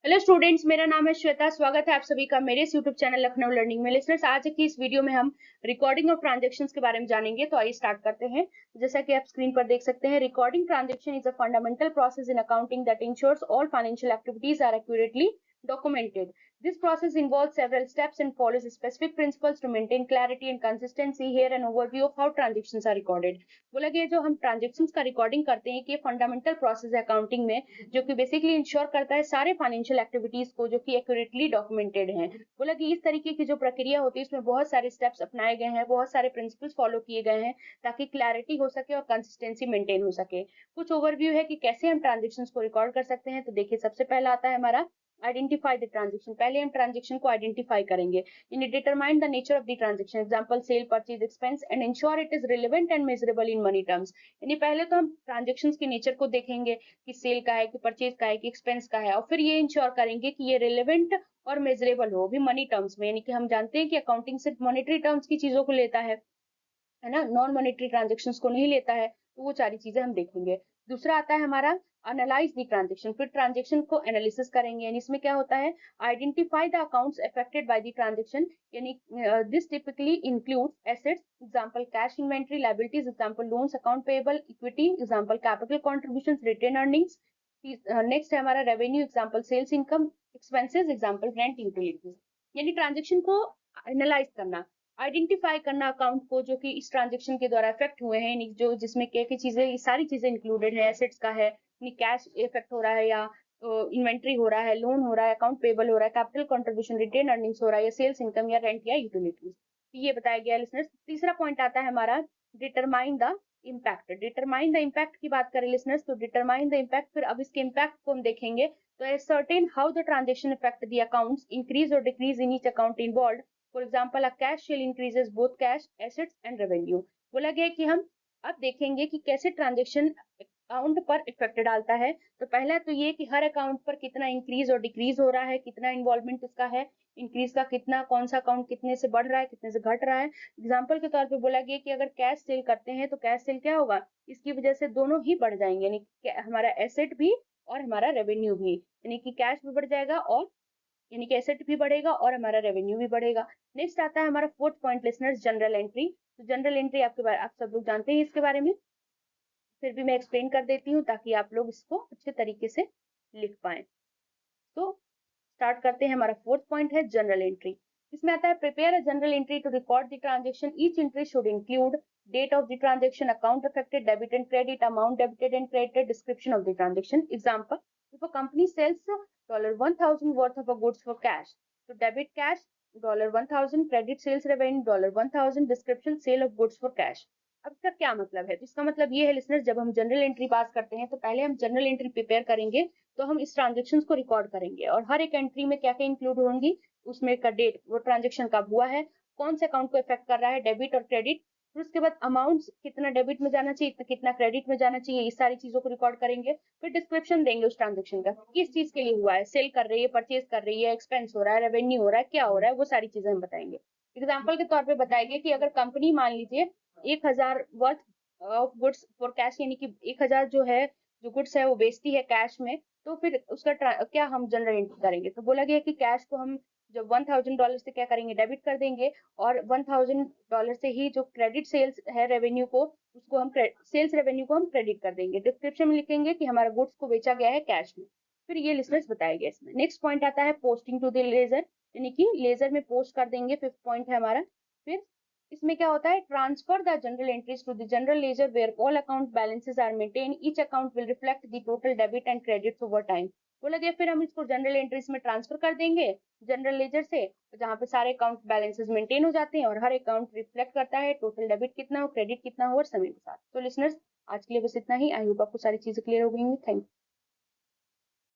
Hello students, मेरा नाम है श्वेता। स्वागत है आप सभी का मेरे इस यूट्यूब चैनल लखनऊ लर्निंग में। लिसनर्स, आज की इस वीडियो में हम रिकॉर्डिंग ऑफ ट्रांजैक्शंस के बारे में जानेंगे। तो आइए स्टार्ट करते हैं। जैसा कि आप स्क्रीन पर देख सकते हैं, recording transaction is a fundamental process in accounting that ensures all financial activities are accurately documented. This process involves several steps and follows specific principles to maintain clarity and consistency. Here an overview of how transactions are recorded. बोला गया जो हम transactions का recording करते हैं कि ये fundamental process है अकाउंटिंग में, जो कि बेसिकली इंश्योर करता है सारे फाइनेंशियल एक्टिविटीज को जो कि एक्यूरेटली डॉक्यूमेंटेड हैं। बोला कि इस तरीके की जो प्रक्रिया होती है इसमें बहुत सारे स्टेप्स अपनाए गए हैं, बहुत सारे प्रिंसिपल्स फॉलो किए गए हैं ताकि क्लैरिटी हो सके और कंसिस्टेंसी मेंटेन हो सके। कुछ ओवरव्यू है कि कैसे हम ट्रांजेक्शन्स को रिकॉर्ड कर सकते हैं। तो देखिए, सबसे पहला आता है हमारा आइडेंटिफाई द ट्रांजेक्शन। पहले हम ट्रांजेक्शन को आइडेंटिफाई करेंगे, यानी determine the nature of the transaction, example sale, purchase, expense, and ensure it is relevant and measurable in money terms. यानी पहले तो हम ट्रांजेक्शंस के नेचर को देखेंगे कि सेल का है, कि परचेज का है, कि एक्सपेंस का है, और फिर ये इंश्योर करेंगे कि ये रिलेवेंट और मेजरेबल हो भी मनी टर्म्स में। यानी कि हम जानते हैं कि अकाउंटिंग सिर्फ मॉनेटरी टर्म्स की चीजों को लेता है ना, नॉन मॉनेटरी ट्रांजेक्शंस को नहीं लेता है। तो वो सारी चीजें हम देखेंगे। दूसरा आता है हमारा एनालाइज द ट्रांजेक्शन। फिर ट्रांजेक्शन को एनालिसिस करेंगे, यानी इसमें क्या होता है, identify the accounts affected by the transaction. यानी this typically includes assets, example cash inventory, liabilities, example loans, account payable, equity, example capital contributions, retained earnings. Next है हमारा revenue, example sales income, expenses, example rent, utilities. यानी transaction को analyse करना, identify करना account को जो कि इस ट्रांजेक्शन के द्वारा इफेक्ट हुए हैं, जो जिसमें क्या क्या चीजें, ये सारी चीजें इंक्लूडेड है। एसेट्स का है, कैश इफेक्ट हो रहा है, या इन्वेंट्री हो रहा है, लोन हो रहा है, अकाउंट पेबल हो रहा है, कैपिटल कंट्रीब्यूशन, रिटेन अर्निंग्स हो रहा है, या सेल्स इनकम, या रेंट, या यूटिलिटीज। ये बताया गया लिसनर्स। तीसरा पॉइंट आता है हमारा determine the impact. Determine the impact की बात करें लिसनर्स, तो डिटरमाइन द इम्पैक्ट, फिर अब इसके इम्पैक्ट को हम देखेंगे। तो certain how the transaction effect the accounts, increase और decrease in each account involve. For example, a cash sale increases both cash assets and revenue. बोला गया कि हम अब देखेंगे कि कैसे ट्रांजेक्शन अकाउंट पर इफेक्ट डालता है। तो पहला तो ये कि हर अकाउंट पर कितना इंक्रीज और डिक्रीज हो रहा है, कितना इन्वॉल्वमेंट इसका है, इंक्रीज का कितना, कौन सा अकाउंट कितने से बढ़ रहा है, कितने से घट रहा है। एग्जाम्पल के तौर पे बोला गया कि अगर कैश सेल करते हैं तो कैश सेल क्या होगा, इसकी वजह से दोनों ही बढ़ जाएंगे, यानी हमारा एसेट भी और हमारा रेवेन्यू भी, यानी कि कैश भी बढ़ जाएगा और यानी कि एसेट भी बढ़ेगा और हमारा रेवेन्यू भी बढ़ेगा। नेक्स्ट आता है हमारा fourth point listeners, general entry. तो जनरल एंट्री आपके बारे, आप सब लोग जानते हैं इसके बारे में, फिर भी मैं एक्सप्लेन कर देती हूँ ताकि आप लोग इसको अच्छे तरीके से लिख पाए। तो स्टार्ट करते हैं। हमारा फोर्थ पॉइंट है जनरल एंट्री। इसमें आता है prepare a journal entry to record the transaction. Each entry should include date of the transaction, account affected, debit and credit, amount debited and credited, description of the transaction. Example, if a company sells $1000 worth of a goods for cash, तो debit cash $1000, credit sales revenue $1000, description sale of goods for cash. अब इसका क्या मतलब है, तो इसका मतलब ये है लिसनर्स, जब हम जनरल एंट्री पास करते हैं तो पहले हम जनरल एंट्री प्रिपेयर करेंगे। तो हम इस ट्रांजेक्शन को रिकॉर्ड करेंगे और हर एक एंट्री में क्या क्या इंक्लूड होंगी, उसमें का डेट, वो ट्रांजेक्शन कब हुआ है, कौन से अकाउंट को इफेक्ट कर रहा है, डेबिट और क्रेडिट। फिर उसके बाद अमाउंट कितना डेबिट में जाना चाहिए, कितना क्रेडिट में जाना चाहिए, इस सारी चीजों को रिकॉर्ड करेंगे। फिर डिस्क्रिप्शन देंगे उस ट्रांजेक्शन का, किस चीज के लिए हुआ है, सेल कर रही है, परचेज कर रही है, एक्सपेंस हो रहा है, रेवेन्यू हो रहा है, क्या हो रहा है, वो सारी चीजें हम बताएंगे। एग्जाम्पल के तौर पर बताएंगे कि अगर कंपनी मान लीजिए 1000 worth of goods for cash, यानी कि 1000 जो है, जो गुड्स है वो बेचती है कैश में, तो फिर उसका क्या हम जनरल एंट्री करेंगे। तो बोला गया कि कैश को हम जब $1000 से क्या करेंगे, डेबिट कर देंगे, और $1000 से ही जो क्रेडिट सेल्स है रेवेन्यू को, उसको हम सेल्स रेवेन्यू को हम क्रेडिट कर देंगे। डिस्क्रिप्शन में लिखेंगे कि हमारा गुड्स को बेचा गया है कैश में। फिर ये लिस्टर्स बताया गया इसमें। नेक्स्ट पॉइंट आता है पोस्टिंग टू द लेजर, यानी कि लेजर में पोस्ट कर देंगे। फिफ्थ पॉइंट है हमारा। फिर इसमें क्या होता है, transfer the journal entries to the general ledger where all account balances are maintain, each account will reflect the total debit and credits over time. बोला गया फिर हम इसको जनरल एंट्रीज में ट्रांसफर कर देंगे जनरल लेजर से, जहां पे सारे अकाउंट बैलेंसेस मेंटेन हो जाते हैं और हर अकाउंट रिफ्लेक्ट करता है टोटल डेबिट कितना हो, क्रेडिट कितना हो, और समय के साथ। तो लिसनर्स, आज के लिए बस इतना ही। आई होप आपको सारी चीजें क्लियर हो गई होंगी। Thank you.